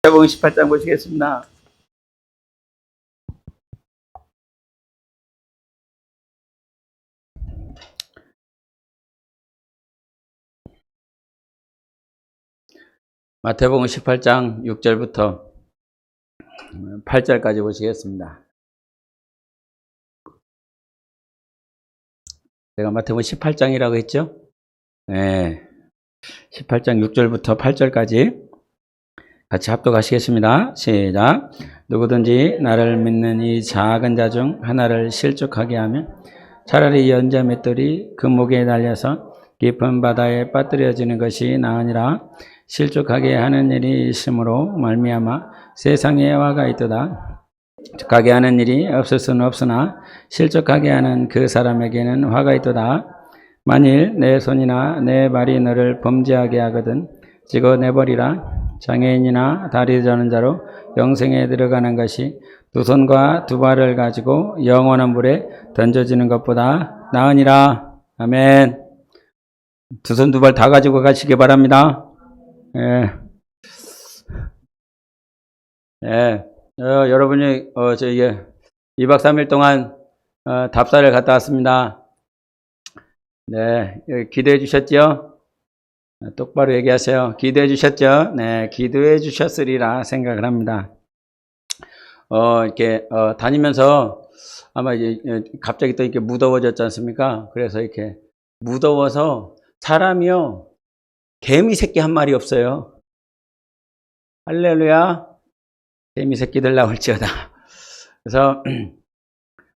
마태복음 18장 보시겠습니다. 마태복음 18장 6절부터 8절까지 보시겠습니다. 제가 마태복음 18장이라고 했죠? 네. 18장 6절부터 8절까지 같이 합독하시겠습니다. 시작. 누구든지 나를 믿는 이 작은 자 중 하나를 실족하게 하면 차라리 연자 맷돌이 그 목에 달려서 깊은 바다에 빠뜨려지는 것이 나으니라. 실족하게 하는 일이 있으므로 말미암아 세상에 화가 있도다. 가게 하는 일이 없을 수는 없으나 실족하게 하는 그 사람에게는 화가 있도다. 만일 내 손이나 내 발이 너를 범죄하게 하거든 찍어내버리라. 장애인이나 다리 저는 자로 영생에 들어가는 것이 두 손과 두 발을 가지고 영원한 물에 던져지는 것보다 나으니라. 아멘. 두 손 두 발 다 가지고 가시기 바랍니다. 예. 예. 여러분이 저희 2박 3일 동안 답사를 갔다 왔습니다. 네, 기도해 주셨죠? 똑바로 얘기하세요. 기도해 주셨죠? 네, 기도해 주셨으리라 생각을 합니다. 이렇게 다니면서 아마 갑자기 또 이렇게 무더워졌지 않습니까? 그래서 이렇게 무더워서 사람이요, 개미 새끼 한 마리 없어요. 할렐루야. 개미 새끼들 나올지어다. 그래서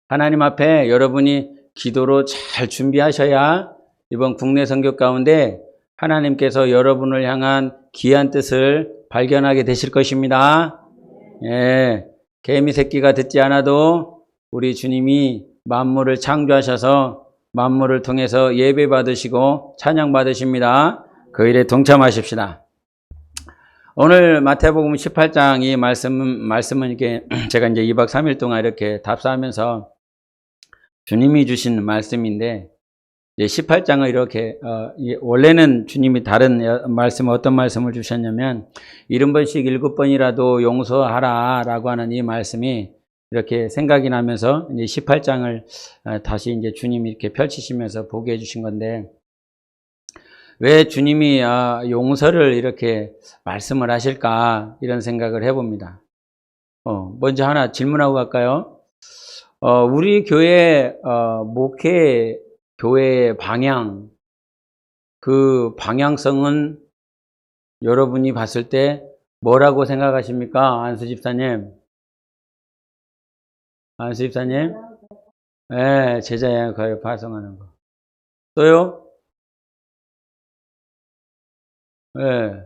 하나님 앞에 여러분이 기도로 잘 준비하셔야 이번 국내 선교 가운데 하나님께서 여러분을 향한 귀한 뜻을 발견하게 되실 것입니다. 예, 개미 새끼가 듣지 않아도 우리 주님이 만물을 창조하셔서 만물을 통해서 예배 받으시고 찬양 받으십니다. 그 일에 동참하십시다. 오늘 마태복음 18장 이 말씀은 이렇게 제가 이제 2박 3일 동안 이렇게 답사하면서 주님이 주신 말씀인데, 이제 18장을 이렇게, 원래는 주님이 다른 어떤 말씀을 주셨냐면, 70번씩 7번이라도 용서하라 라고 하는 이 말씀이 이렇게 생각이 나면서 이제 18장을 다시 이제 주님이 이렇게 펼치시면서 보게 해주신 건데, 왜 주님이 용서를 이렇게 말씀을 하실까, 이런 생각을 해봅니다. 먼저 하나 질문하고 갈까요? 우리 교회 목회 교회의 방향, 그 방향성은 여러분이 봤을 때 뭐라고 생각하십니까? 안수 집사님? 안수 집사님? 네, 제자에 가요 파송하는 거. 또요? 네.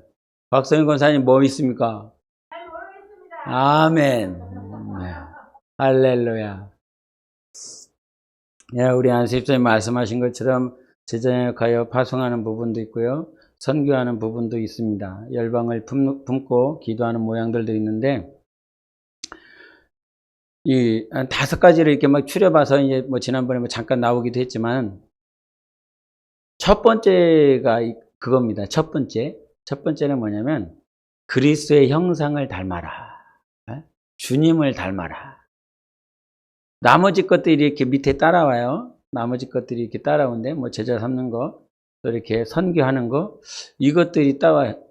박성인 권사님 뭐 있습니까? 잘 모르겠습니다. 아멘. 네. 할렐루야. 예, 우리 안수 집사님 말씀하신 것처럼 제자에 가여 파송하는 부분도 있고요. 선교하는 부분도 있습니다. 열방을 품고 기도하는 모양들도 있는데, 이 5가지를 이렇게 막 추려봐서 이제 뭐 지난번에 뭐 잠깐 나오기도 했지만, 첫 번째가 그겁니다. 첫 번째는 뭐냐면 그리스도의 형상을 닮아라. 주님을 닮아라. 나머지 것들이 이렇게 밑에 따라와요. 나머지 것들이 이렇게 따라오는데, 뭐 제자 삼는 거, 또 이렇게 선교하는 거, 이것들이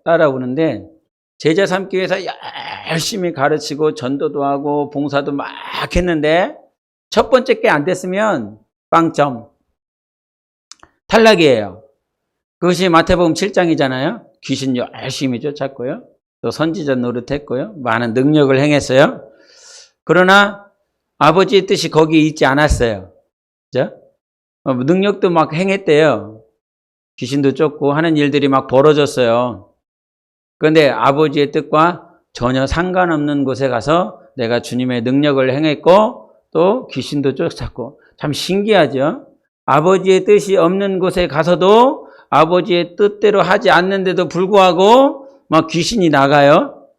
따라오는데, 제자 삼기 위해서 열심히 가르치고 전도도 하고 봉사도 막 했는데, 첫 번째 게 안 됐으면 빵점. 탈락이에요. 그것이 마태복음 7장이잖아요. 귀신 열심히 쫓았고요. 또 선지자 노릇했고요. 많은 능력을 행했어요. 그러나 아버지의 뜻이 거기에 있지 않았어요. 그죠? 능력도 막 행했대요. 귀신도 쫓고 하는 일들이 막 벌어졌어요. 그런데 아버지의 뜻과 전혀 상관없는 곳에 가서 내가 주님의 능력을 행했고 또 귀신도 쫓았고, 참 신기하죠? 아버지의 뜻이 없는 곳에 가서도 아버지의 뜻대로 하지 않는데도 불구하고 막 귀신이 나가요.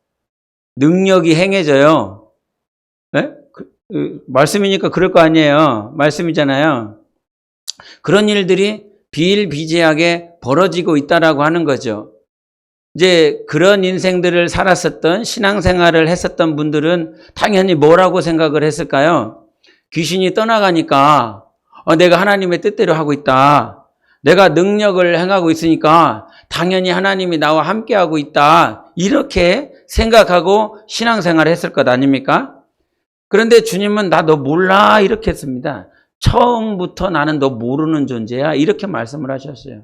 능력이 행해져요. 네? 말씀이니까 그럴 거 아니에요. 말씀이잖아요. 그런 일들이 비일비재하게 벌어지고 있다라고 하는 거죠. 이제 그런 인생들을 살았었던 신앙생활을 했었던 분들은 당연히 뭐라고 생각을 했을까요? 귀신이 떠나가니까 내가 하나님의 뜻대로 하고 있다. 내가 능력을 행하고 있으니까 당연히 하나님이 나와 함께하고 있다. 이렇게 생각하고 신앙생활을 했을 것 아닙니까? 그런데 주님은 나 너 몰라 이렇게 했습니다. 처음부터 나는 너 모르는 존재야 이렇게 말씀을 하셨어요.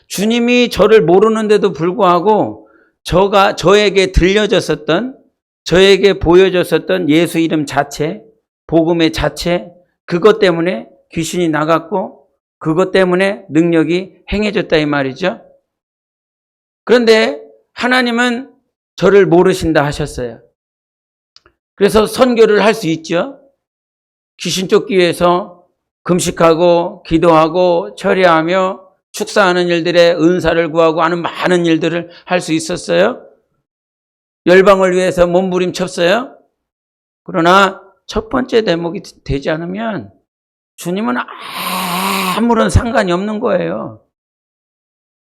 주님이 저를 모르는데도 불구하고 저에게 들려졌었던, 저에게 보여졌었던 예수 이름 자체, 복음의 자체, 그것 때문에 귀신이 나갔고 그것 때문에 능력이 행해졌다 이 말이죠. 그런데 하나님은 저를 모르신다 하셨어요. 그래서 선교를 할 수 있죠. 귀신 쫓기 위해서 금식하고 기도하고 철야하며 축사하는 일들에 은사를 구하고 하는 많은 일들을 할 수 있었어요. 열방을 위해서 몸부림쳤어요. 그러나 첫 번째 대목이 되지 않으면 주님은 아무런 상관이 없는 거예요.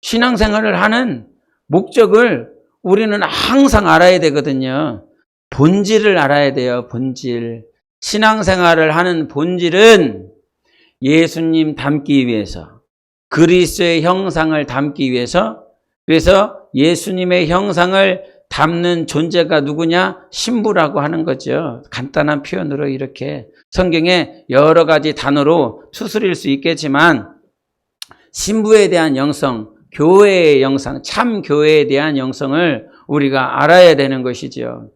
신앙생활을 하는 목적을 우리는 항상 알아야 되거든요. 본질을 알아야 돼요. 본질. 신앙생활을 하는 본질은 예수님 닮기 위해서, 그리스도의 형상을 담기 위해서, 그래서 예수님의 형상을 담는 존재가 누구냐? 신부라고 하는 거죠. 간단한 표현으로 이렇게 성경에 여러 가지 단어로 추스릴 수 있겠지만 신부에 대한 영성, 교회의 영성, 참 교회에 대한 영성을 우리가 알아야 되는 것이죠.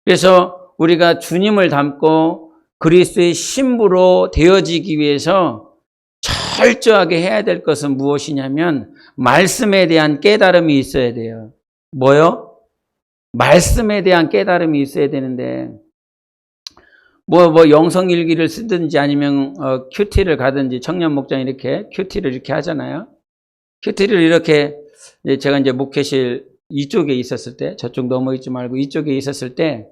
그래서 우리가 주님을 닮고 그리스도의 신부로 되어지기 위해서 철저하게 해야 될 것은 무엇이냐면 말씀에 대한 깨달음이 있어야 돼요. 뭐요? 말씀에 대한 깨달음이 있어야 되는데 영성일기를 쓰든지 아니면 큐티를 가든지 청년 목장이 이렇게 큐티를 이렇게 하잖아요. 큐티를 이렇게 제가 이제 목회실 이쪽에 있었을 때, 저쪽 넘어 있지 말고 이쪽에 있었을 때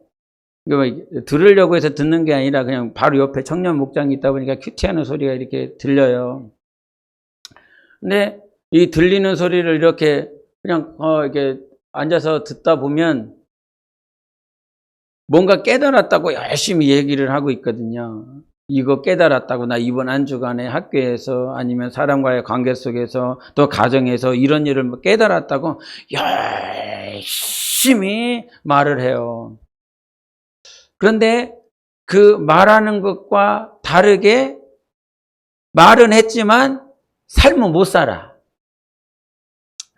들으려고 해서 듣는 게 아니라 그냥 바로 옆에 청년 목장이 있다 보니까 큐티하는 소리가 이렇게 들려요. 근데 이 들리는 소리를 이렇게 그냥 이렇게 앉아서 듣다 보면 뭔가 깨달았다고 열심히 얘기를 하고 있거든요. 이거 깨달았다고 나 이번 한 주간에 학교에서 아니면 사람과의 관계 속에서 또 가정에서 이런 일을 깨달았다고 열심히 말을 해요. 그런데 그 말하는 것과 다르게 말은 했지만 삶은 못 살아.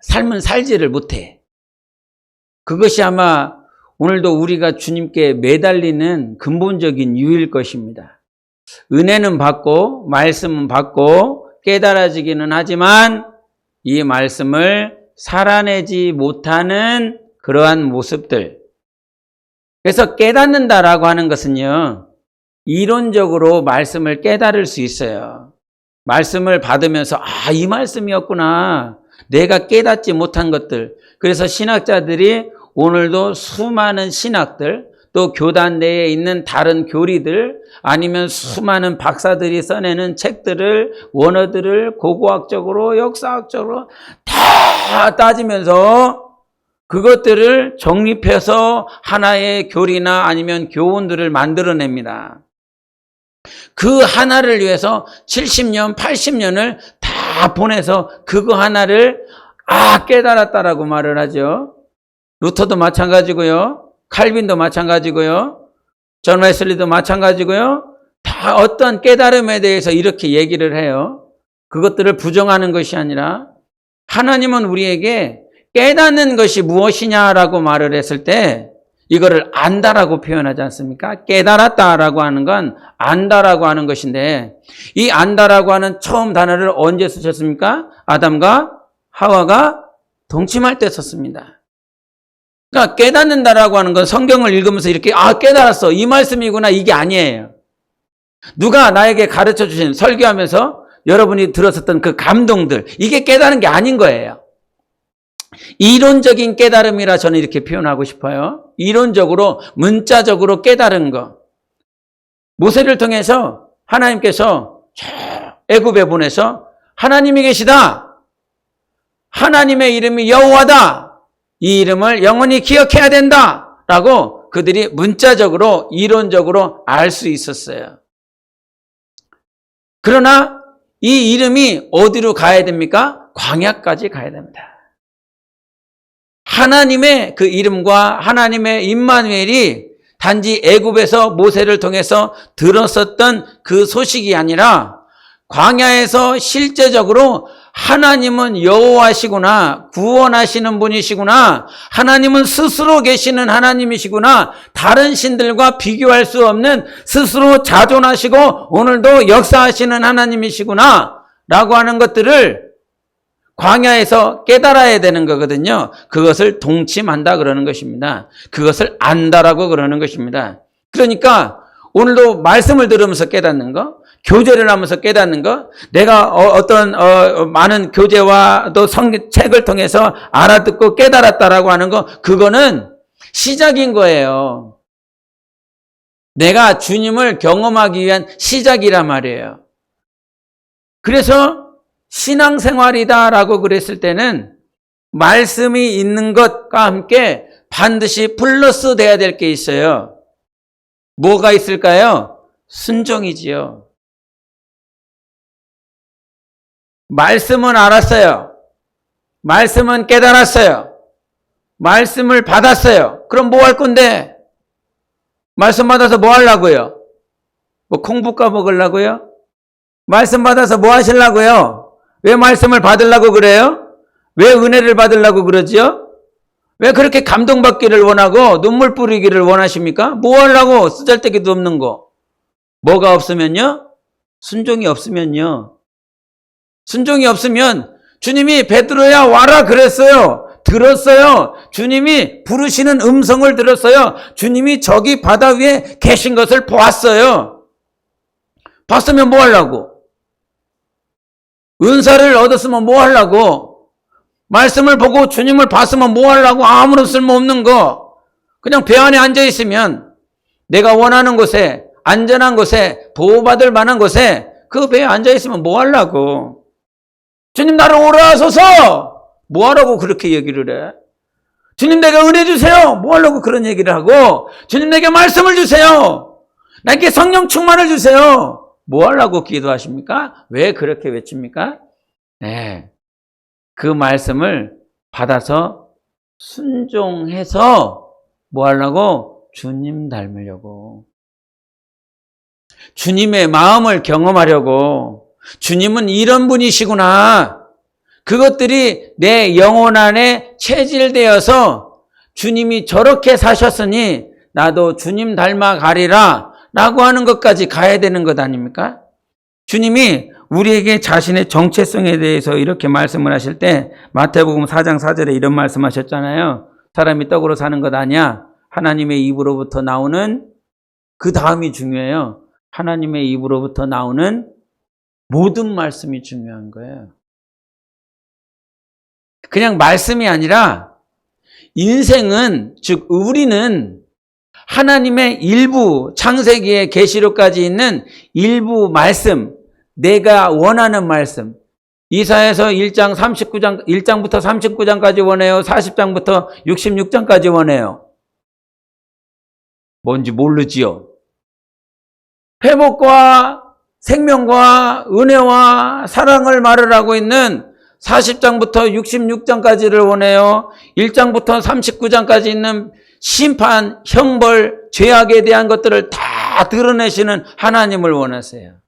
삶은 살지를 못해. 그것이 아마 오늘도 우리가 주님께 매달리는 근본적인 이유일 것입니다. 은혜는 받고 말씀은 받고 깨달아지기는 하지만 이 말씀을 살아내지 못하는 그러한 모습들. 그래서 깨닫는다라고 하는 것은요, 이론적으로 말씀을 깨달을 수 있어요. 말씀을 받으면서 이 말씀이었구나. 내가 깨닫지 못한 것들. 그래서 신학자들이 오늘도 수많은 신학들, 또 교단 내에 있는 다른 교리들, 아니면 수많은 박사들이 써내는 책들을, 원어들을 고고학적으로, 역사학적으로 다 따지면서 그것들을 정립해서 하나의 교리나 아니면 교훈들을 만들어냅니다. 그 하나를 위해서 70년, 80년을 다 보내서 그거 하나를 깨달았다라고 말을 하죠. 루터도 마찬가지고요. 칼빈도 마찬가지고요. 존 웨슬리도 마찬가지고요. 다 어떤 깨달음에 대해서 이렇게 얘기를 해요. 그것들을 부정하는 것이 아니라 하나님은 우리에게 깨닫는 것이 무엇이냐라고 말을 했을 때 이거를 안다라고 표현하지 않습니까? 깨달았다라고 하는 건 안다라고 하는 것인데 이 안다라고 하는 처음 단어를 언제 쓰셨습니까? 아담과 하와가 동침할 때 썼습니다. 그러니까 깨닫는다라고 하는 건 성경을 읽으면서 이렇게 깨달았어. 이 말씀이구나. 이게 아니에요. 누가 나에게 가르쳐 주신 설교하면서 여러분이 들었었던 그 감동들 이게 깨달은 게 아닌 거예요. 이론적인 깨달음이라 저는 이렇게 표현하고 싶어요. 이론적으로 문자적으로 깨달은 거. 모세를 통해서 하나님께서 애굽에 보내서 하나님이 계시다. 하나님의 이름이 여호와다. 이 이름을 영원히 기억해야 된다라고 그들이 문자적으로 이론적으로 알 수 있었어요. 그러나 이 이름이 어디로 가야 됩니까? 광야까지 가야 됩니다. 하나님의 그 이름과 하나님의 임마누엘이 단지 애굽에서 모세를 통해서 들었었던 그 소식이 아니라 광야에서 실제적으로 하나님은 여호와시구나, 구원하시는 분이시구나, 하나님은 스스로 계시는 하나님이시구나, 다른 신들과 비교할 수 없는 스스로 자존하시고 오늘도 역사하시는 하나님이시구나 라고 하는 것들을 광야에서 깨달아야 되는 거거든요. 그것을 동침한다 그러는 것입니다. 그것을 안다라고 그러는 것입니다. 그러니까 오늘도 말씀을 들으면서 깨닫는 거, 교제를 하면서 깨닫는 거, 내가 어떤 많은 교제와 또 책을 통해서 알아듣고 깨달았다라고 하는 거, 그거는 시작인 거예요. 내가 주님을 경험하기 위한 시작이란 말이에요. 그래서 신앙생활이다라고 그랬을 때는 말씀이 있는 것과 함께 반드시 플러스 돼야 될 게 있어요. 뭐가 있을까요? 순종이지요. 말씀은 알았어요. 말씀은 깨달았어요. 말씀을 받았어요. 그럼 뭐 할 건데? 말씀 받아서 뭐 하려고요? 뭐 콩국밥 먹으려고요? 말씀 받아서 뭐 하시려고요? 왜 말씀을 받으려고 그래요? 왜 은혜를 받으려고 그러지요? 왜 그렇게 감동받기를 원하고 눈물 뿌리기를 원하십니까? 뭐 하려고? 쓰잘데기도 없는 거. 뭐가 없으면요? 순종이 없으면요. 순종이 없으면 주님이 베드로야 와라 그랬어요. 들었어요. 주님이 부르시는 음성을 들었어요. 주님이 저기 바다 위에 계신 것을 보았어요. 봤으면 뭐 하려고? 은사를 얻었으면 뭐 하려고? 말씀을 보고 주님을 봤으면 뭐 하려고? 아무런 쓸모없는 거. 그냥 배 안에 앉아있으면 내가 원하는 곳에, 안전한 곳에, 보호받을 만한 곳에 그 배에 앉아있으면 뭐 하려고? 주님 나를 오라 하소서! 뭐 하라고 그렇게 얘기를 해? 주님 내게 은혜 주세요! 뭐 하려고 그런 얘기를 하고? 주님 내게 말씀을 주세요! 나에게 성령 충만을 주세요! 뭐 하려고 기도하십니까? 왜 그렇게 외칩니까? 네. 그 말씀을 받아서 순종해서 뭐 하려고? 주님 닮으려고. 주님의 마음을 경험하려고. 주님은 이런 분이시구나. 그것들이 내 영혼 안에 체질되어서 주님이 저렇게 사셨으니 나도 주님 닮아가리라 라고 하는 것까지 가야 되는 것 아닙니까? 주님이 우리에게 자신의 정체성에 대해서 이렇게 말씀을 하실 때 마태복음 4장 4절에 이런 말씀하셨잖아요. 사람이 떡으로 사는 것 아니야. 하나님의 입으로부터 나오는, 그 다음이 중요해요. 하나님의 입으로부터 나오는 모든 말씀이 중요한 거예요. 그냥 말씀이 아니라 인생은, 즉 우리는 하나님의 일부, 창세기에 계시록까지 있는 일부 말씀, 내가 원하는 말씀, 이사야서 1장부터 39장까지 원해요? 40장부터 66장까지 원해요? 뭔지 모르지요. 회복과 생명과 은혜와 사랑을 말을 있는 40장부터 66장까지를 원해요? 1장부터 39장까지 있는 심판, 형벌, 죄악에 대한 것들을 다 드러내시는 하나님을 원하세요.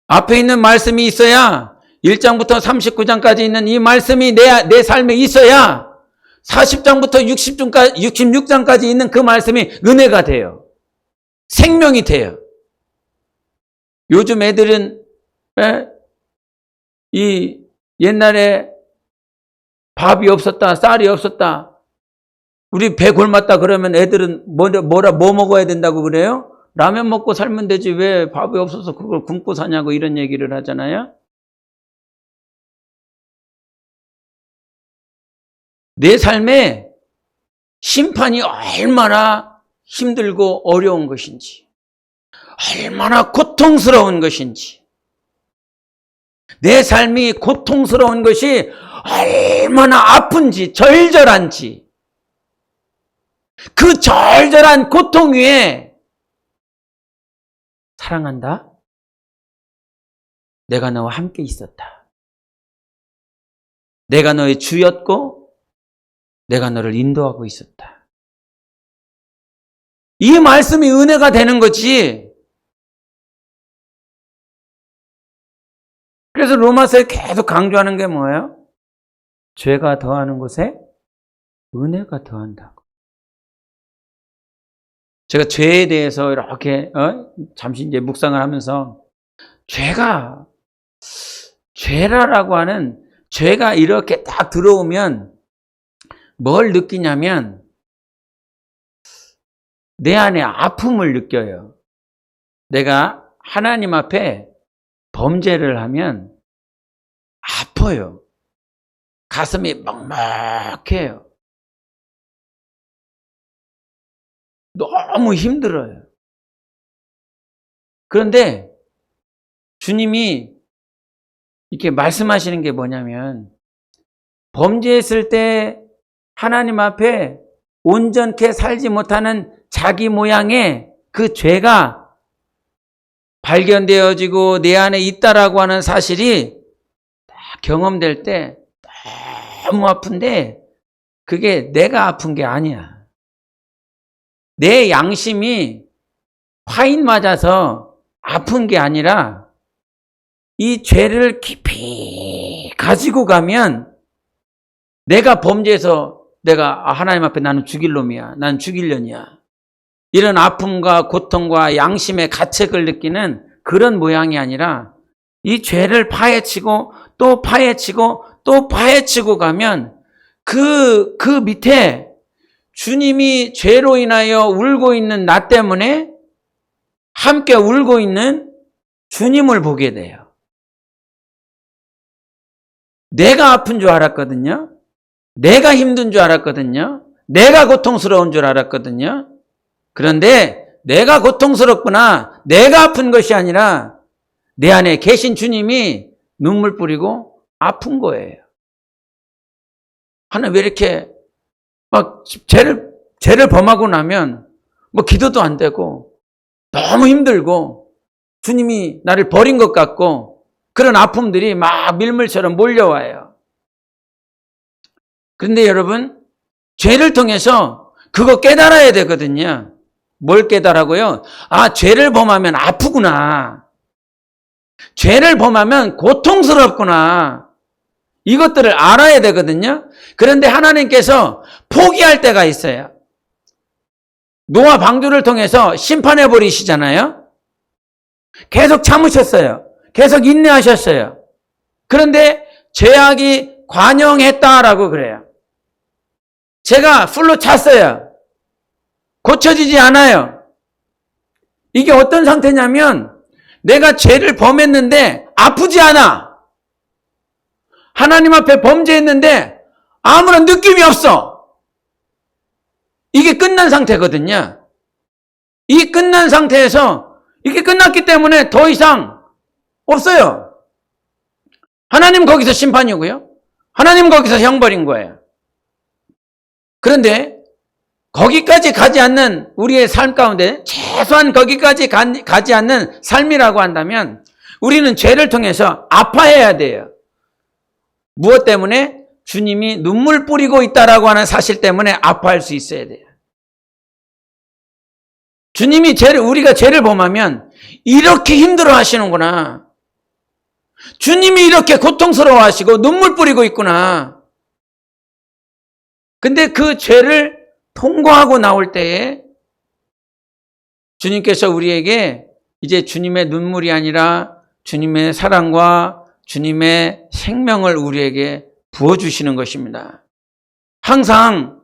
앞에 있는 말씀이 있어야, 1장부터 39장까지 있는 이 말씀이 내 삶에 있어야 40장부터 66장까지 있는 그 말씀이 은혜가 돼요. 생명이 돼요. 요즘 애들은 이 옛날에 밥이 없었다, 쌀이 없었다, 우리 배 굶었다 그러면 애들은 뭐 먹어야 된다고 그래요? 라면 먹고 살면 되지 왜 밥이 없어서 그걸 굶고 사냐고 이런 얘기를 하잖아요. 내 삶에 심판이 얼마나 힘들고 어려운 것인지, 얼마나 고통스러운 것인지, 내 삶이 고통스러운 것이 얼마나 아픈지, 절절한지, 그 절절한 고통 위에 사랑한다. 내가 너와 함께 있었다. 내가 너의 주였고 내가 너를 인도하고 있었다. 이 말씀이 은혜가 되는 거지. 그래서 로마서에 계속 강조하는 게 뭐예요? 죄가 더하는 곳에 은혜가 더한다고. 제가 죄에 대해서 이렇게 잠시 이제 묵상을 하면서 죄라라고 하는 죄가 이렇게 딱 들어오면 뭘 느끼냐면 내 안에 아픔을 느껴요. 내가 하나님 앞에 범죄를 하면 아파요. 가슴이 먹먹해요. 너무 힘들어요. 그런데 주님이 이렇게 말씀하시는 게 뭐냐면 범죄했을 때 하나님 앞에 온전케 살지 못하는 자기 모양의 그 죄가 발견되어지고 내 안에 있다라고 하는 사실이 딱 경험될 때 너무 아픈데 그게 내가 아픈 게 아니야. 내 양심이 화인 맞아서 아픈 게 아니라 이 죄를 깊이 가지고 가면 내가 범죄해서 내가 하나님 앞에 나는 죽일 놈이야. 난 죽일 년이야. 이런 아픔과 고통과 양심의 가책을 느끼는 그런 모양이 아니라 이 죄를 파헤치고 또 파헤치고 또 파헤치고 가면 그 밑에 주님이 죄로 인하여 울고 있는 나 때문에 함께 울고 있는 주님을 보게 돼요. 내가 아픈 줄 알았거든요. 내가 힘든 줄 알았거든요. 내가 고통스러운 줄 알았거든요. 그런데 내가 고통스럽구나, 내가 아픈 것이 아니라 내 안에 계신 주님이 눈물 뿌리고 아픈 거예요. 하나 왜 이렇게 막 죄를 범하고 나면 뭐 기도도 안 되고 너무 힘들고 주님이 나를 버린 것 같고 그런 아픔들이 막 밀물처럼 몰려와요. 그런데 여러분, 죄를 통해서 그거 깨달아야 되거든요. 뭘 깨달아고요? 아, 죄를 범하면 아프구나. 죄를 범하면 고통스럽구나. 이것들을 알아야 되거든요. 그런데 하나님께서 포기할 때가 있어요. 노아 방주를 통해서 심판해 버리시잖아요. 계속 참으셨어요. 계속 인내하셨어요. 그런데 죄악이 관영했다라고 그래요. 제가 풀로 찼어요. 고쳐지지 않아요. 이게 어떤 상태냐면 내가 죄를 범했는데 아프지 않아. 하나님 앞에 범죄했는데 아무런 느낌이 없어. 이게 끝난 상태거든요. 이 끝난 상태에서 이게 끝났기 때문에 더 이상 없어요. 하나님 거기서 심판이고요. 하나님 거기서 형벌인 거예요. 그런데 거기까지 가지 않는 우리의 삶 가운데 최소한 거기까지 가지 않는 삶이라고 한다면 우리는 죄를 통해서 아파해야 돼요. 무엇 때문에? 주님이 눈물 뿌리고 있다라고 하는 사실 때문에 아파할 수 있어야 돼요. 주님이 우리가 죄를 범하면 이렇게 힘들어 하시는구나. 주님이 이렇게 고통스러워 하시고 눈물 뿌리고 있구나. 근데 그 죄를 통과하고 나올 때에 주님께서 우리에게 이제 주님의 눈물이 아니라 주님의 사랑과 주님의 생명을 우리에게 부어주시는 것입니다. 항상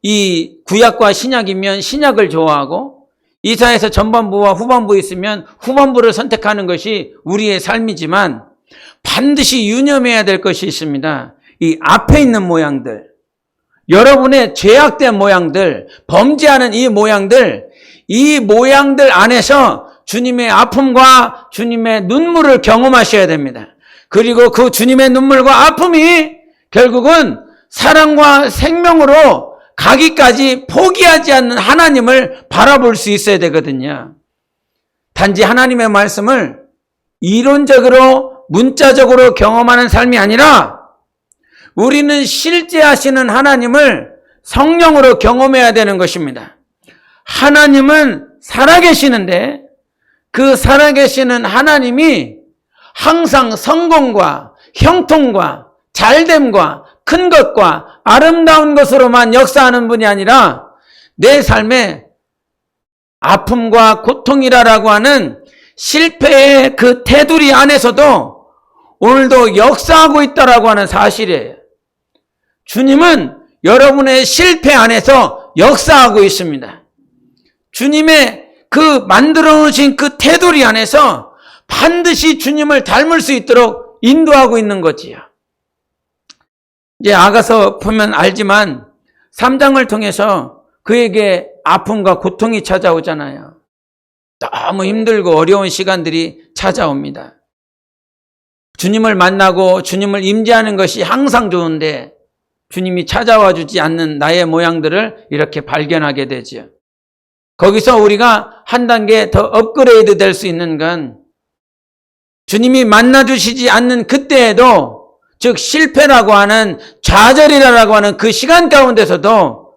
이 구약과 신약이면 신약을 좋아하고 이사에서 전반부와 후반부 있으면 후반부를 선택하는 것이 우리의 삶이지만 반드시 유념해야 될 것이 있습니다. 이 앞에 있는 모양들, 여러분의 죄악된 모양들, 범죄하는 이 모양들 안에서 주님의 아픔과 주님의 눈물을 경험하셔야 됩니다. 그리고 그 주님의 눈물과 아픔이 결국은 사랑과 생명으로 가기까지 포기하지 않는 하나님을 바라볼 수 있어야 되거든요. 단지 하나님의 말씀을 이론적으로 문자적으로 경험하는 삶이 아니라 우리는 실제 하시는 하나님을 성령으로 경험해야 되는 것입니다. 하나님은 살아계시는데 그 살아계시는 하나님이 항상 성공과 형통과 잘됨과 큰 것과 아름다운 것으로만 역사하는 분이 아니라 내 삶에 아픔과 고통이라고 하는 실패의 그 테두리 안에서도 오늘도 역사하고 있다라고 하는 사실이에요. 주님은 여러분의 실패 안에서 역사하고 있습니다. 주님의 그 만들어 놓으신 그 테두리 안에서 반드시 주님을 닮을 수 있도록 인도하고 있는 거지요. 이제 아가서 보면 알지만 3장을 통해서 그에게 아픔과 고통이 찾아오잖아요. 너무 힘들고 어려운 시간들이 찾아옵니다. 주님을 만나고 주님을 임재하는 것이 항상 좋은데 주님이 찾아와 주지 않는 나의 모양들을 이렇게 발견하게 되죠. 거기서 우리가 한 단계 더 업그레이드 될 수 있는 건 주님이 만나주시지 않는 그때에도, 즉 실패라고 하는 좌절이라고 하는 그 시간 가운데서도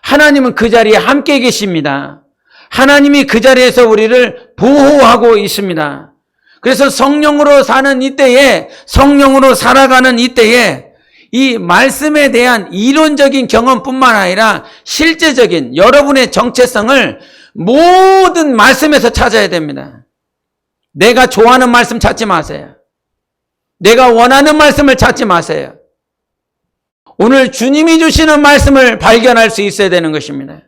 하나님은 그 자리에 함께 계십니다. 하나님이 그 자리에서 우리를 보호하고 있습니다. 그래서 성령으로 사는 이때에, 성령으로 살아가는 이때에 이 말씀에 대한 이론적인 경험뿐만 아니라 실제적인 여러분의 정체성을 모든 말씀에서 찾아야 됩니다. 내가 좋아하는 말씀 찾지 마세요. 내가 원하는 말씀을 찾지 마세요. 오늘 주님이 주시는 말씀을 발견할 수 있어야 되는 것입니다.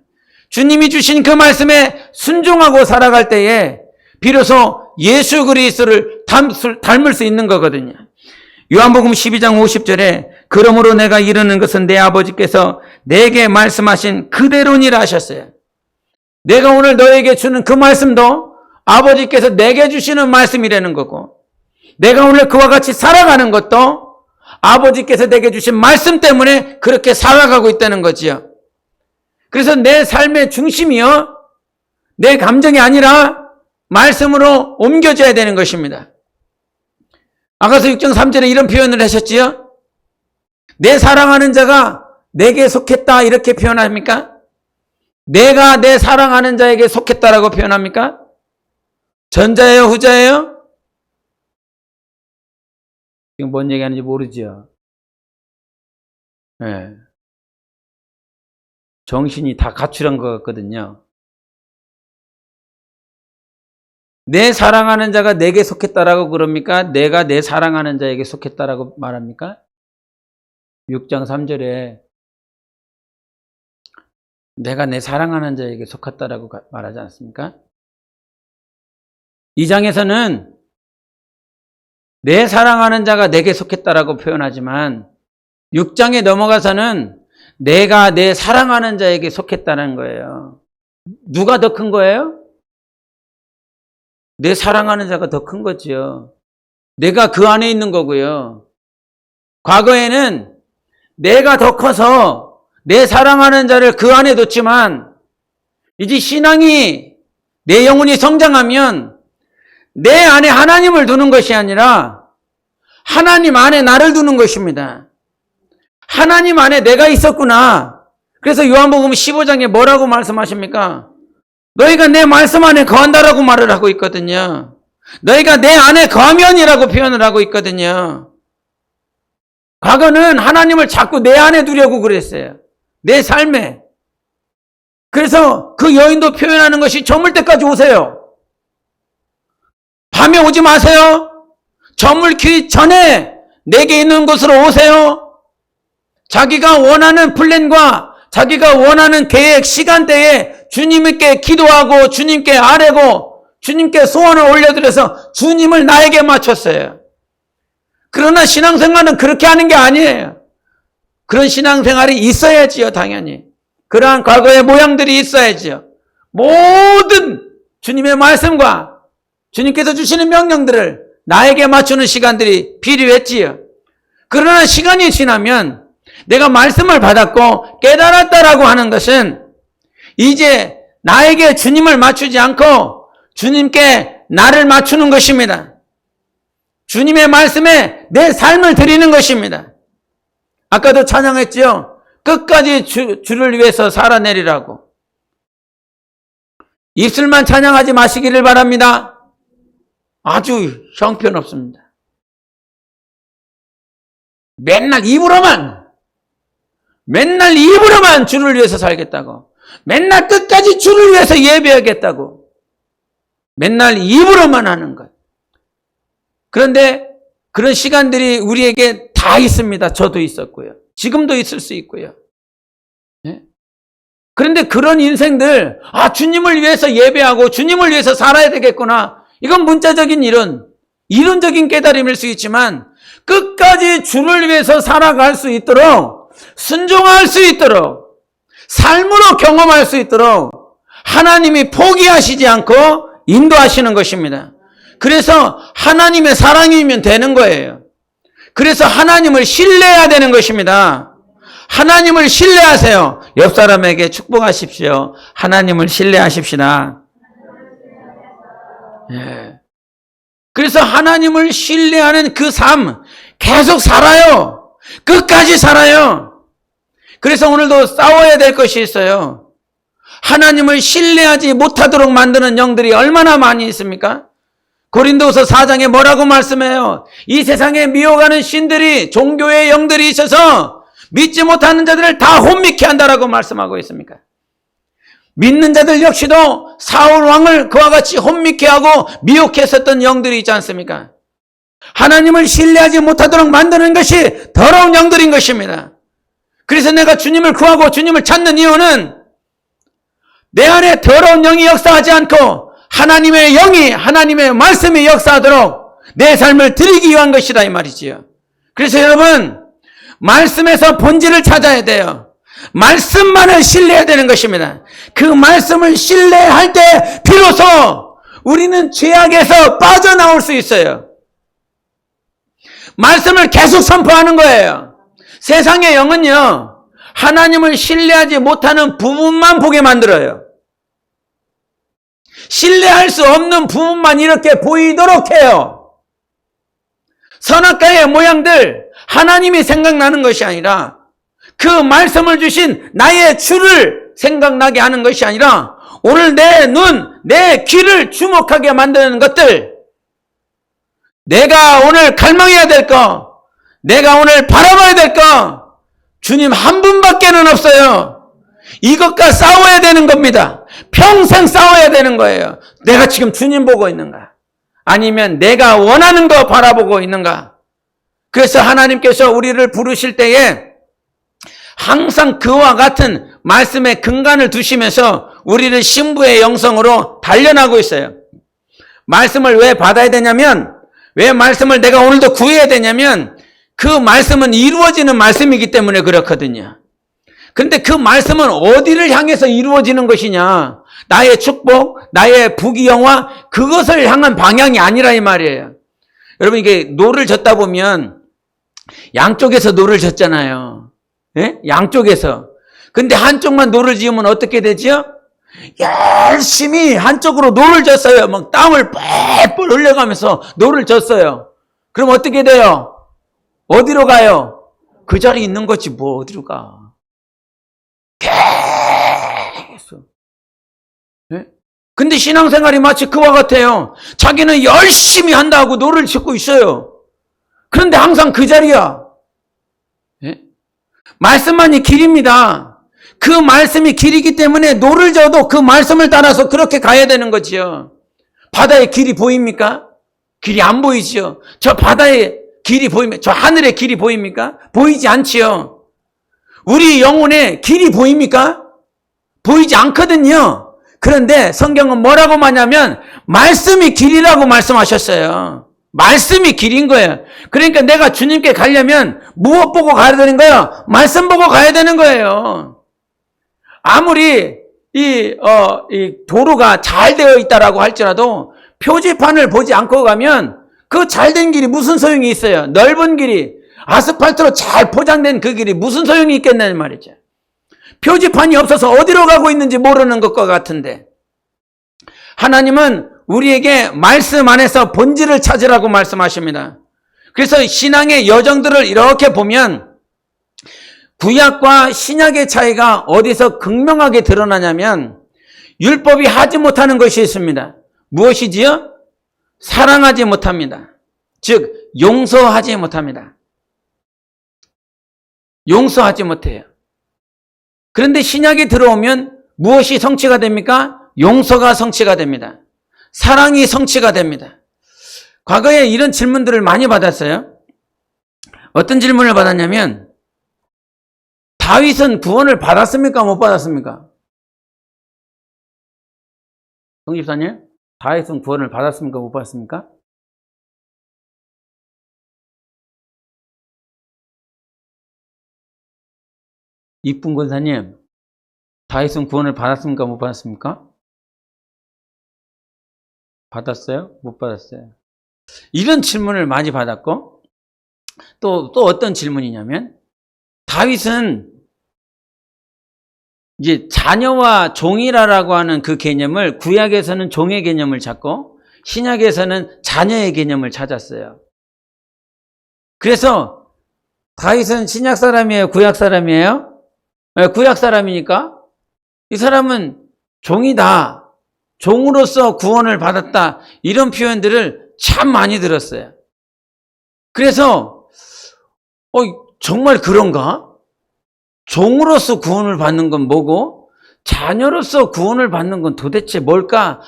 주님이 주신 그 말씀에 순종하고 살아갈 때에 비로소 예수 그리스도를 닮을 수 있는 거거든요. 요한복음 12장 50절에 그러므로 내가 이르는 것은 내 아버지께서 내게 말씀하신 그대로니라 하셨어요. 내가 오늘 너에게 주는 그 말씀도 아버지께서 내게 주시는 말씀이라는 거고, 내가 오늘 그와 같이 살아가는 것도 아버지께서 내게 주신 말씀 때문에 그렇게 살아가고 있다는 거지요. 그래서 내 삶의 중심이요, 내 감정이 아니라 말씀으로 옮겨져야 되는 것입니다. 아가서 6장 3절에 이런 표현을 하셨지요. 내 사랑하는 자가 내게 속했다 이렇게 표현합니까? 내가 내 사랑하는 자에게 속했다라고 표현합니까? 전자예요, 후자예요? 지금 뭔 얘기하는지 모르죠. 네. 정신이 다 가출한 것 같거든요. 내 사랑하는 자가 내게 속했다라고 그럽니까? 내가 내 사랑하는 자에게 속했다라고 말합니까? 6장 3절에 내가 내 사랑하는 자에게 속했다라고 말하지 않습니까? 2장에서는 내 사랑하는 자가 내게 속했다라고 표현하지만 6장에 넘어가서는 내가 내 사랑하는 자에게 속했다는 거예요. 누가 더 큰 거예요? 내 사랑하는 자가 더 큰 거지요. 내가 그 안에 있는 거고요. 과거에는 내가 더 커서 내 사랑하는 자를 그 안에 뒀지만 이제 신앙이, 내 영혼이 성장하면 내 안에 하나님을 두는 것이 아니라 하나님 안에 나를 두는 것입니다. 하나님 안에 내가 있었구나. 그래서 요한복음 15장에 뭐라고 말씀하십니까? 너희가 내 말씀 안에 거한다라고 말을 하고 있거든요. 너희가 내 안에 거하면이라고 표현을 하고 있거든요. 과거는 하나님을 자꾸 내 안에 두려고 그랬어요. 내 삶에. 그래서 그 여인도 표현하는 것이 저물 때까지 오세요. 밤에 오지 마세요. 저물기 전에 내게 있는 곳으로 오세요. 자기가 원하는 플랜과 자기가 원하는 계획, 시간대에 주님께 기도하고 주님께 아뢰고 주님께 소원을 올려드려서 주님을 나에게 맞췄어요. 그러나 신앙생활은 그렇게 하는 게 아니에요. 그런 신앙생활이 있어야지요, 당연히. 그러한 과거의 모양들이 있어야지요. 모든 주님의 말씀과 주님께서 주시는 명령들을 나에게 맞추는 시간들이 필요했지요. 그러나 시간이 지나면 내가 말씀을 받았고 깨달았다라고 하는 것은 이제 나에게 주님을 맞추지 않고 주님께 나를 맞추는 것입니다. 주님의 말씀에 내 삶을 드리는 것입니다. 아까도 찬양했죠. 끝까지 주를 위해서 살아내리라고. 입술만 찬양하지 마시기를 바랍니다. 아주 형편없습니다. 맨날 입으로만 주를 위해서 살겠다고. 맨날 끝까지 주를 위해서 예배하겠다고. 맨날 입으로만 하는 것. 그런데 그런 시간들이 우리에게 다 있습니다. 저도 있었고요. 지금도 있을 수 있고요. 네? 그런데 그런 인생들, 주님을 위해서 예배하고 주님을 위해서 살아야 되겠구나. 이건 문자적인 이론적인 깨달음일 수 있지만 끝까지 주를 위해서 살아갈 수 있도록, 순종할 수 있도록, 삶으로 경험할 수 있도록 하나님이 포기하시지 않고 인도하시는 것입니다. 그래서 하나님의 사랑이면 되는 거예요. 그래서 하나님을 신뢰해야 되는 것입니다. 하나님을 신뢰하세요. 옆 사람에게 축복하십시오. 하나님을 신뢰하십시다. 예. 그래서 하나님을 신뢰하는 그 삶 계속 살아요. 끝까지 살아요. 그래서 오늘도 싸워야 될 것이 있어요. 하나님을 신뢰하지 못하도록 만드는 영들이 얼마나 많이 있습니까? 고린도후서 4장에 뭐라고 말씀해요? 이 세상에 미혹하는 신들이, 종교의 영들이 있어서 믿지 못하는 자들을 다 혼미케 한다라고 말씀하고 있습니까? 믿는 자들 역시도 사울 왕을 그와 같이 혼미케 하고 미혹했었던 영들이 있지 않습니까? 하나님을 신뢰하지 못하도록 만드는 것이 더러운 영들인 것입니다. 그래서 내가 주님을 구하고 주님을 찾는 이유는 내 안에 더러운 영이 역사하지 않고 하나님의 영이, 하나님의 말씀이 역사하도록 내 삶을 드리기 위한 것이다 이 말이지요. 그래서 여러분, 말씀에서 본질을 찾아야 돼요. 말씀만을 신뢰해야 되는 것입니다. 그 말씀을 신뢰할 때 비로소 우리는 죄악에서 빠져나올 수 있어요. 말씀을 계속 선포하는 거예요. 세상의 영은요, 하나님을 신뢰하지 못하는 부분만 보게 만들어요. 신뢰할 수 없는 부분만 이렇게 보이도록 해요. 선악과의 모양들, 하나님이 생각나는 것이 아니라 그 말씀을 주신 나의 주를 생각나게 하는 것이 아니라 오늘 내 눈, 내 귀를 주목하게 만드는 것들, 내가 오늘 갈망해야 될 거, 내가 오늘 바라봐야 될 거, 주님 한 분밖에는 없어요. 이것과 싸워야 되는 겁니다. 평생 싸워야 되는 거예요. 내가 지금 주님 보고 있는가? 아니면 내가 원하는 거 바라보고 있는가? 그래서 하나님께서 우리를 부르실 때에 항상 그와 같은 말씀의 근간을 두시면서 우리를 신부의 영성으로 단련하고 있어요. 말씀을 왜 받아야 되냐면, 왜 말씀을 내가 오늘도 구해야 되냐면 그 말씀은 이루어지는 말씀이기 때문에 그렇거든요. 그런데 그 말씀은 어디를 향해서 이루어지는 것이냐? 나의 축복, 나의 부귀영화, 그것을 향한 방향이 아니라 이 말이에요. 여러분, 이게 노를 젓다 보면 양쪽에서 노를 젓잖아요. 예? 양쪽에서. 근데 한쪽만 노를 지으면 어떻게 되죠? 열심히 한쪽으로 노를 젓어요. 막 땀을 뻘뻘 흘려가면서 노를 젓어요. 그럼 어떻게 돼요? 어디로 가요? 그 자리에 있는 거지 뭐 어디로 가. 계속. 네? 근데 신앙생활이 마치 그와 같아요. 자기는 열심히 한다고 노를 젓고 있어요. 그런데 항상 그 자리야. 네? 말씀만이 길입니다. 그 말씀이 길이기 때문에 노를 져도 그 말씀을 따라서 그렇게 가야 되는 거지요. 바다의 길이 보입니까? 길이 안 보이지요. 저 바다의 길이 보입니까? 저 하늘의 길이 보입니까? 보이지 않지요. 우리 영혼의 길이 보입니까? 보이지 않거든요. 그런데 성경은 뭐라고 말하냐면 말씀이 길이라고 말씀하셨어요. 말씀이 길인 거예요. 그러니까 내가 주님께 가려면 무엇 보고 가야 되는 거예요? 말씀 보고 가야 되는 거예요. 아무리 이 도로가 잘 되어 있다라고 할지라도 표지판을 보지 않고 가면 그 잘된 길이 무슨 소용이 있어요? 넓은 길이 아스팔트로 잘 포장된 그 길이 무슨 소용이 있겠냐는 말이죠. 표지판이 없어서 어디로 가고 있는지 모르는 것과 같은데, 하나님은 우리에게 말씀 안에서 본질을 찾으라고 말씀하십니다. 그래서 신앙의 여정들을 이렇게 보면 구약과 신약의 차이가 어디서 극명하게 드러나냐면, 율법이 하지 못하는 것이 있습니다. 무엇이지요? 사랑하지 못합니다. 즉 용서하지 못합니다. 용서하지 못해요. 그런데 신약이 들어오면 무엇이 성취가 됩니까? 용서가 성취가 됩니다. 사랑이 성취가 됩니다. 과거에 이런 질문들을 많이 받았어요. 어떤 질문을 받았냐면, 다윗은 구원을 받았습니까? 못 받았습니까? 송 집사님, 다윗은 구원을 받았습니까? 못 받았습니까? 이쁜 권사님, 다윗은 구원을 받았습니까? 못 받았습니까? 받았어요? 못 받았어요? 이런 질문을 많이 받았고, 또 어떤 질문이냐면, 다윗은 이제 자녀와 종이라고 하는 그 개념을, 구약에서는 종의 개념을 찾고 신약에서는 자녀의 개념을 찾았어요. 그래서 다윗은 신약 사람이에요? 구약 사람이에요? 구약 사람이니까 이 사람은 종이다, 종으로서 구원을 받았다, 이런 표현들을 참 많이 들었어요. 그래서 정말 그런가? 종으로서 구원을 받는 건 뭐고 자녀로서 구원을 받는 건 도대체 뭘까?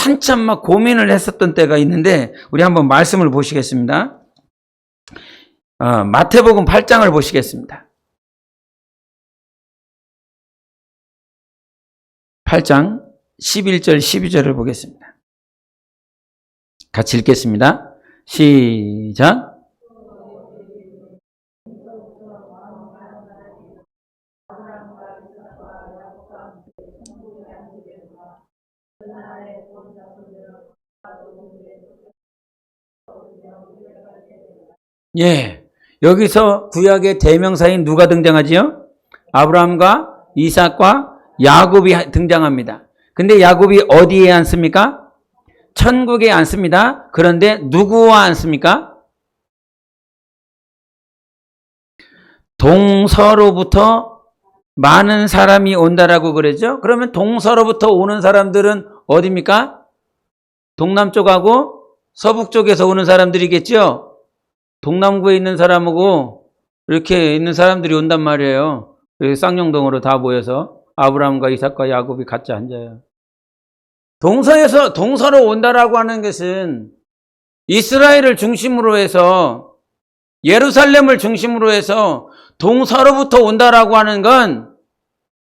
한참 막 고민을 했었던 때가 있는데, 우리 한번 말씀을 보시겠습니다. 마태복음 8장을 보시겠습니다. 8장 11절 12절을 보겠습니다. 같이 읽겠습니다. 시작. 예, 여기서 구약의 대명사인 누가 등장하지요? 아브라함과 이삭과 야곱이 등장합니다. 근데 야곱이 어디에 앉습니까? 천국에 앉습니다. 그런데 누구와 앉습니까? 동서로부터 많은 사람이 온다라고 그러죠. 그러면 동서로부터 오는 사람들은 어디입니까? 동남쪽하고 서북쪽에서 오는 사람들이겠죠. 동남구에 있는 사람하고 이렇게 있는 사람들이 온단 말이에요. 쌍용동으로 다 모여서 아브라함과 이삭과 야곱이 같이 앉아요. 동서로 온다라고 하는 것은 이스라엘을 중심으로 해서, 예루살렘을 중심으로 해서 동서로부터 온다라고 하는 건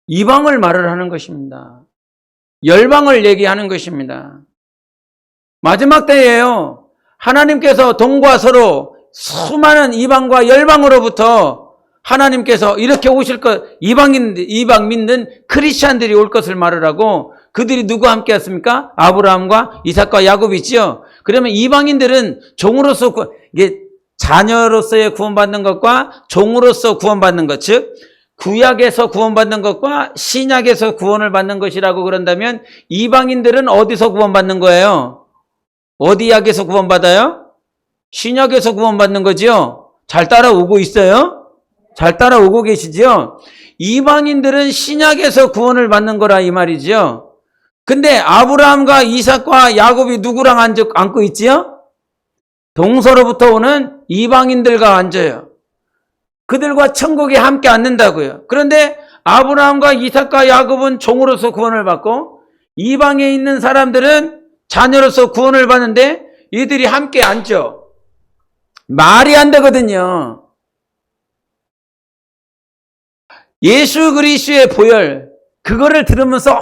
이방을 말을 하는 것입니다. 열방을 얘기하는 것입니다. 마지막 때예요. 하나님께서 동과 서로 수많은 이방과 열방으로부터 하나님께서 이렇게 오실 것, 이방 믿는 크리스찬들이 올 것을 말을 하고, 그들이 누구와 함께 왔습니까? 아브라함과 이삭과 야곱이 있죠. 그러면 이방인들은 종으로서, 이게 자녀로서의 구원받는 것과 종으로서 구원받는 것, 즉 구약에서 구원받는 것과 신약에서 구원을 받는 것이라고 그런다면, 이방인들은 어디서 구원받는 거예요? 어디 약에서 구원받아요? 신약에서 구원받는 거죠. 잘 따라오고 있어요? 잘 따라오고 계시죠? 이방인들은 신약에서 구원을 받는 거라 이 말이죠. 근데 아브라함과 이삭과 야곱이 누구랑 앉고 있지요? 동서로부터 오는 이방인들과 앉아요. 그들과 천국에 함께 앉는다고요. 그런데 아브라함과 이삭과 야곱은 종으로서 구원을 받고, 이방에 있는 사람들은 자녀로서 구원을 받는데 이들이 함께 앉죠. 말이 안 되거든요. 예수 그리스도의 보혈, 그거를 들으면서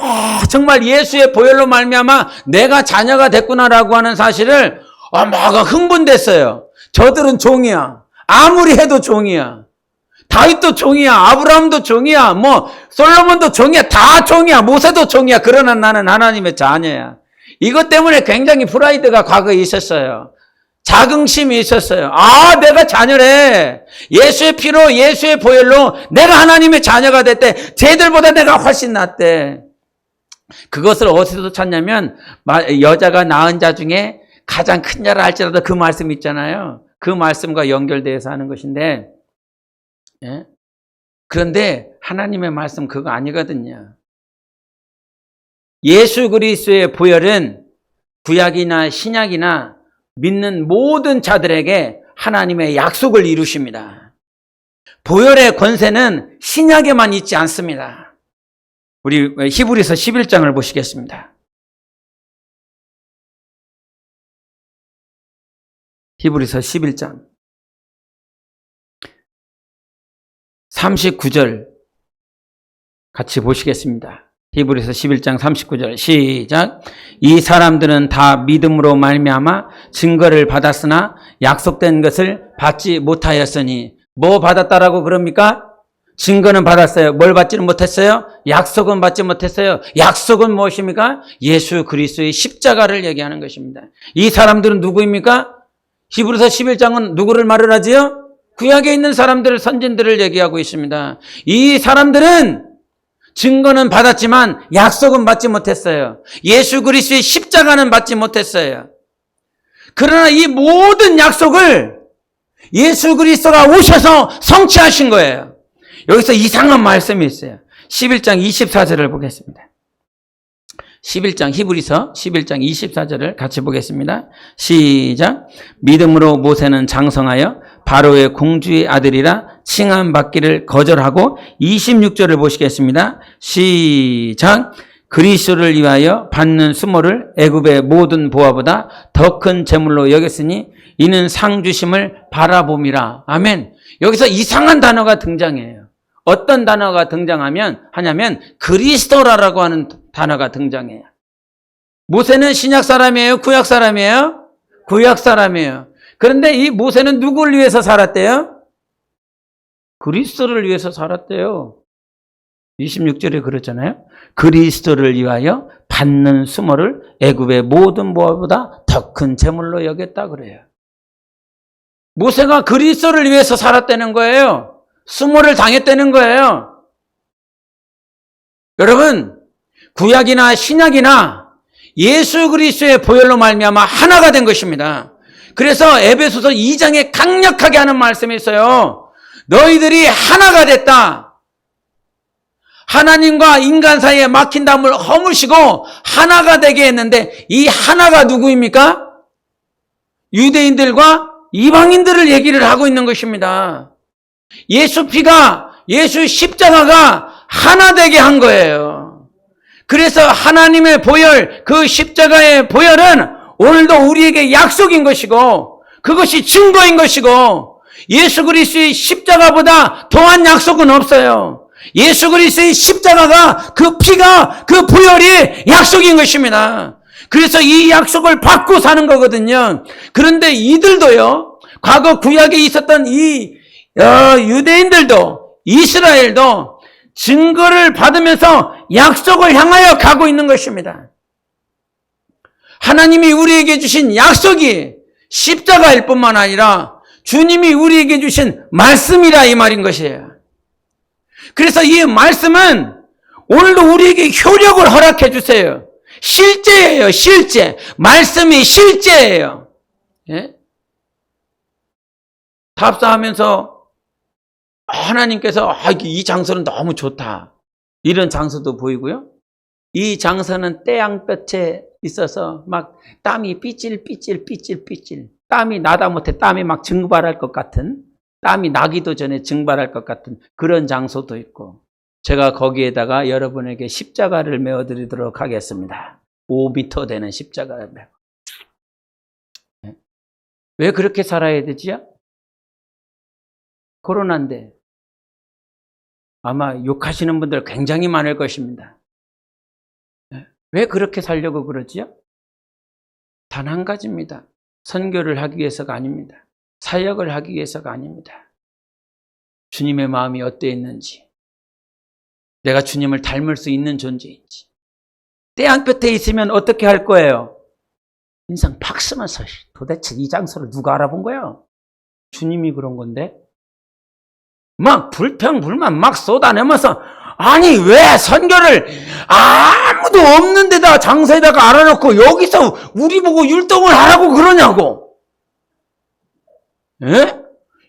정말 예수의 보혈로 말미암아 내가 자녀가 됐구나라고 하는 사실을 막 흥분됐어요. 저들은 종이야. 아무리 해도 종이야. 다윗도 종이야. 아브라함도 종이야. 솔로몬도 종이야. 다 종이야. 모세도 종이야. 그러나 나는 하나님의 자녀야. 이것 때문에 굉장히 프라이드가 과거에 있었어요. 자긍심이 있었어요. 아, 내가 자녀래. 예수의 피로, 예수의 보혈로 내가 하나님의 자녀가 됐대. 쟤들보다 내가 훨씬 낫대. 그것을 어디서 찾냐면 여자가 낳은 자 중에 가장 큰 자라 할지라도 그 말씀 있잖아요. 그 말씀과 연결돼서 하는 것인데, 예? 그런데 하나님의 말씀 그거 아니거든요. 예수 그리스도의 보혈은 구약이나 신약이나 믿는 모든 자들에게 하나님의 약속을 이루십니다. 보혈의 권세는 신약에만 있지 않습니다. 우리 히브리서 11장을 보시겠습니다. 히브리서 11장 39절 같이 보시겠습니다. 히브리서 11장 39절 시작. 이 사람들은 다 믿음으로 말미암아 증거를 받았으나 약속된 것을 받지 못하였으니. 뭐 받았다라고 그럽니까? 증거는 받았어요. 뭘 받지는 못했어요? 약속은 받지 못했어요. 약속은 무엇입니까? 예수 그리스도의 십자가를 얘기하는 것입니다. 이 사람들은 누구입니까? 히브리서 11장은 누구를 말을 하지요? 구약에 있는 사람들, 선진들을 얘기하고 있습니다. 이 사람들은 증거는 받았지만 약속은 받지 못했어요. 예수 그리스도의 십자가는 받지 못했어요. 그러나 이 모든 약속을 예수 그리스도가 오셔서 성취하신 거예요. 여기서 이상한 말씀이 있어요. 11장 24절을 보겠습니다. 11장 히브리서 11장 24절을 같이 보겠습니다. 시작. 믿음으로 모세는 장성하여 바로의 공주의 아들이라 칭함받기를 거절하고 26절을 보시겠습니다. 시작. 그리스도를 위하여 받는 수모를 애굽의 모든 보화보다 더 큰 재물로 여겼으니 이는 상 주심을 바라봄이라. 아멘. 여기서 이상한 단어가 등장해요. 어떤 단어가 하냐면 그리스도라고 하는 단어가 등장해요. 모세는 신약 사람이에요? 구약 사람이에요? 구약 사람이에요. 그런데 이 모세는 누구를 위해서 살았대요? 그리스도를 위해서 살았대요. 26절에 그렇잖아요. 그리스도를 위하여 받는 수모를 애굽의 모든 보화보다 더 큰 재물로 여겼다 그래요. 모세가 그리스도를 위해서 살았다는 거예요. 수모를 당했다는 거예요. 여러분, 구약이나 신약이나 예수 그리스도의 보혈로 말미암아 하나가 된 것입니다. 그래서 에베소서 2장에 강력하게 하는 말씀이 있어요. 너희들이 하나가 됐다. 하나님과 인간 사이에 막힌 담을 허무시고 하나가 되게 했는데 이 하나가 누구입니까? 유대인들과 이방인들을 얘기를 하고 있는 것입니다. 예수 피가, 예수 십자가가 하나 되게 한 거예요. 그래서 하나님의 보혈, 그 십자가의 보혈은 오늘도 우리에게 약속인 것이고 그것이 증거인 것이고 예수 그리스도의 십자가보다 더한 약속은 없어요. 예수 그리스도의 십자가가 그 피가 그 보혈이 약속인 것입니다. 그래서 이 약속을 받고 사는 거거든요. 그런데 이들도요, 과거 구약에 있었던 이 유대인들도 이스라엘도 증거를 받으면서 약속을 향하여 가고 있는 것입니다. 하나님이 우리에게 주신 약속이 십자가일 뿐만 아니라 주님이 우리에게 주신 말씀이라 이 말인 것이에요. 그래서 이 말씀은 오늘도 우리에게 효력을 허락해 주세요. 실제예요, 실제. 말씀이 실제예요. 예? 답사하면서 하나님께서 이 장소는 너무 좋다. 이런 장소도 보이고요. 이 장소는 태양볕에 있어서 막 땀이 삐질. 땀이 나다 못해 땀이 막 증발할 것 같은, 땀이 나기도 전에 증발할 것 같은 그런 장소도 있고, 제가 거기에다가 여러분에게 십자가를 메어드리도록 하겠습니다. 5m 되는 십자가를 메어. 왜 그렇게 살아야 되지요? 코로나인데 아마 욕하시는 분들 굉장히 많을 것입니다. 왜 그렇게 살려고 그러지요? 단 한 가지입니다. 선교를 하기 위해서가 아닙니다. 사역을 하기 위해서가 아닙니다. 주님의 마음이 어떠했는지, 내가 주님을 닮을 수 있는 존재인지. 태양볕에 있으면 어떻게 할 거예요? 인상 팍 쓰면서 도대체 이 장소를 누가 알아본 거야? 주님이 그런 건데 막 불평불만 막 쏟아내면서 아니 왜 선교를 아무도 없는 데다 장사에다가 알아놓고 여기서 우리 보고 율동을 하라고 그러냐고. 예?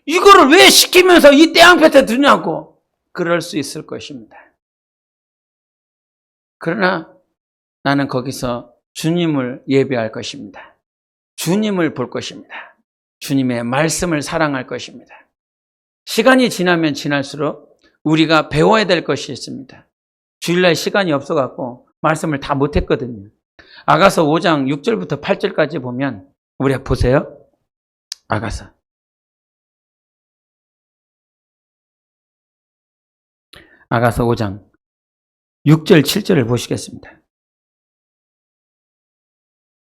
이거를 왜 시키면서 이 떼양볕에 두냐고. 그럴 수 있을 것입니다. 그러나 나는 거기서 주님을 예배할 것입니다. 주님을 볼 것입니다. 주님의 말씀을 사랑할 것입니다. 시간이 지나면 지날수록 우리가 배워야 될 것이 있습니다. 주일날 시간이 없어갖고 말씀을 다 못했거든요. 아가서 5장 6절부터 8절까지 보면 우리 보세요. 아가서 5장 6절 7절을 보시겠습니다.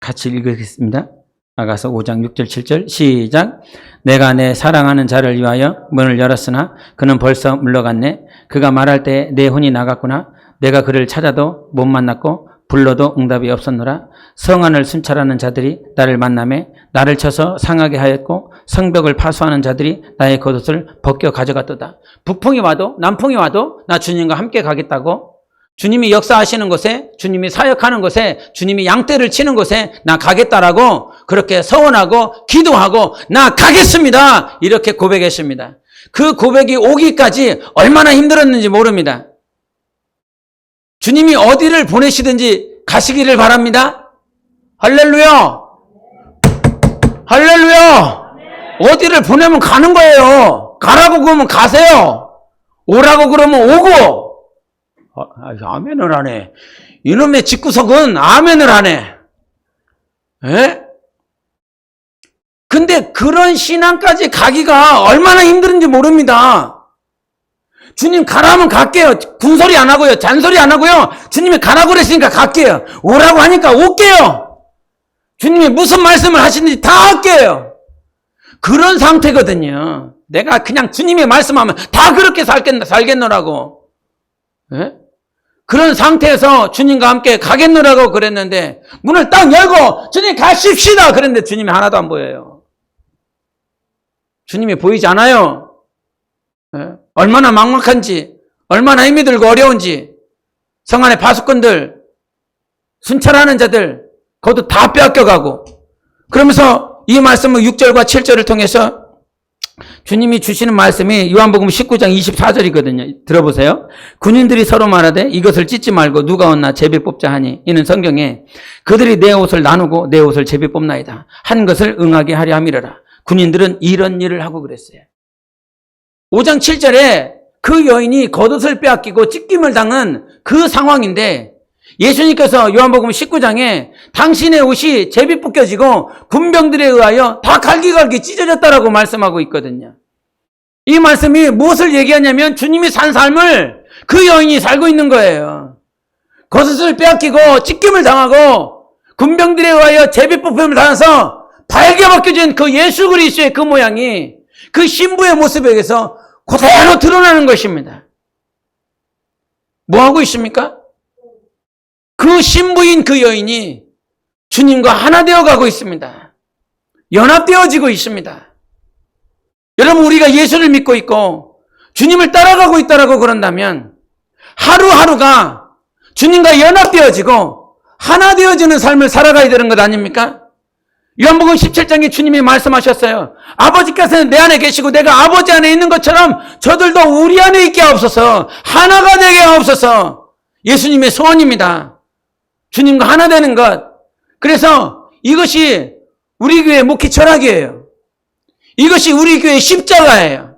같이 읽겠습니다. 아가서 5장 6절 7절 시작. 내가 내 사랑하는 자를 위하여 문을 열었으나 그는 벌써 물러갔네. 그가 말할 때 내 혼이 나갔구나. 내가 그를 찾아도 못 만났고 불러도 응답이 없었노라. 성안을 순찰하는 자들이 나를 만나매 나를 쳐서 상하게 하였고 성벽을 파수하는 자들이 나의 겉옷을 벗겨 가져갔도다. 북풍이 와도 남풍이 와도 나 주님과 함께 가겠다고. 주님이 역사하시는 곳에, 주님이 사역하는 곳에, 주님이 양떼를 치는 곳에 나 가겠다라고 그렇게 서원하고 기도하고 나 가겠습니다. 이렇게 고백했습니다. 그 고백이 오기까지 얼마나 힘들었는지 모릅니다. 주님이 어디를 보내시든지 가시기를 바랍니다. 할렐루야! 할렐루야! 어디를 보내면 가는 거예요. 가라고 그러면 가세요. 오라고 그러면 오고. 아멘을 안 해. 이놈의 집구석은 아멘을 안 해. 에? 근데 그런 신앙까지 가기가 얼마나 힘든지 모릅니다. 주님 가라면 갈게요. 군소리 안 하고요. 잔소리 안 하고요. 주님이 가라고 그랬으니까 갈게요. 오라고 하니까 올게요. 주님이 무슨 말씀을 하시는지 다 할게요. 그런 상태거든요. 내가 그냥 주님의 말씀하면 다 그렇게 살겠노라고. 에? 그런 상태에서 주님과 함께 가겠노라고 그랬는데 문을 딱 열고 주님 가십시다 그랬는데 주님이 하나도 안 보여요. 주님이 보이지 않아요. 예? 얼마나 막막한지, 얼마나 힘이 들고 어려운지, 성 안의 파수꾼들, 순찰하는 자들 그것도 다 빼앗겨가고. 그러면서 이 말씀은 6절과 7절을 통해서 주님이 주시는 말씀이 요한복음 19장 24절이거든요. 들어보세요. 군인들이 서로 말하되 이것을 찢지 말고 누가 얻나 제비 뽑자 하니 이는 성경에 그들이 내 옷을 나누고 내 옷을 제비 뽑나이다 한 것을 응하게 하려 함이러라. 군인들은 이런 일을 하고 그랬어요. 5장 7절에 그 여인이 겉옷을 빼앗기고 찢김을 당한 그 상황인데 예수님께서 요한복음 19장에 당신의 옷이 제비 뽑혀지고 군병들에 의하여 다 갈기갈기 찢어졌다라고 말씀하고 있거든요. 이 말씀이 무엇을 얘기하냐면 주님이 산 삶을 그 여인이 살고 있는 거예요. 겉옷을 빼앗기고 찢김을 당하고 군병들에 의하여 제비 뽑힘을 당해서 발게 벗겨진 그 예수 그리스도의 그 모양이 그 신부의 모습에게서 그대로 드러나는 것입니다. 뭐 하고 있습니까? 그 신부인 그 여인이 주님과 하나 되어 가고 있습니다. 연합되어지고 있습니다. 여러분, 우리가 예수를 믿고 있고 주님을 따라가고 있다라고 그런다면 하루하루가 주님과 연합되어지고 하나 되어지는 삶을 살아가야 되는 것 아닙니까? 요한복음 17장에 주님이 말씀하셨어요. 아버지께서는 내 안에 계시고 내가 아버지 안에 있는 것처럼 저들도 우리 안에 있게 하옵소서. 하나가 되게 하옵소서. 예수님의 소원입니다. 주님과 하나 되는 것. 그래서 이것이 우리 교회 목회 철학이에요. 이것이 우리 교회 십자가예요.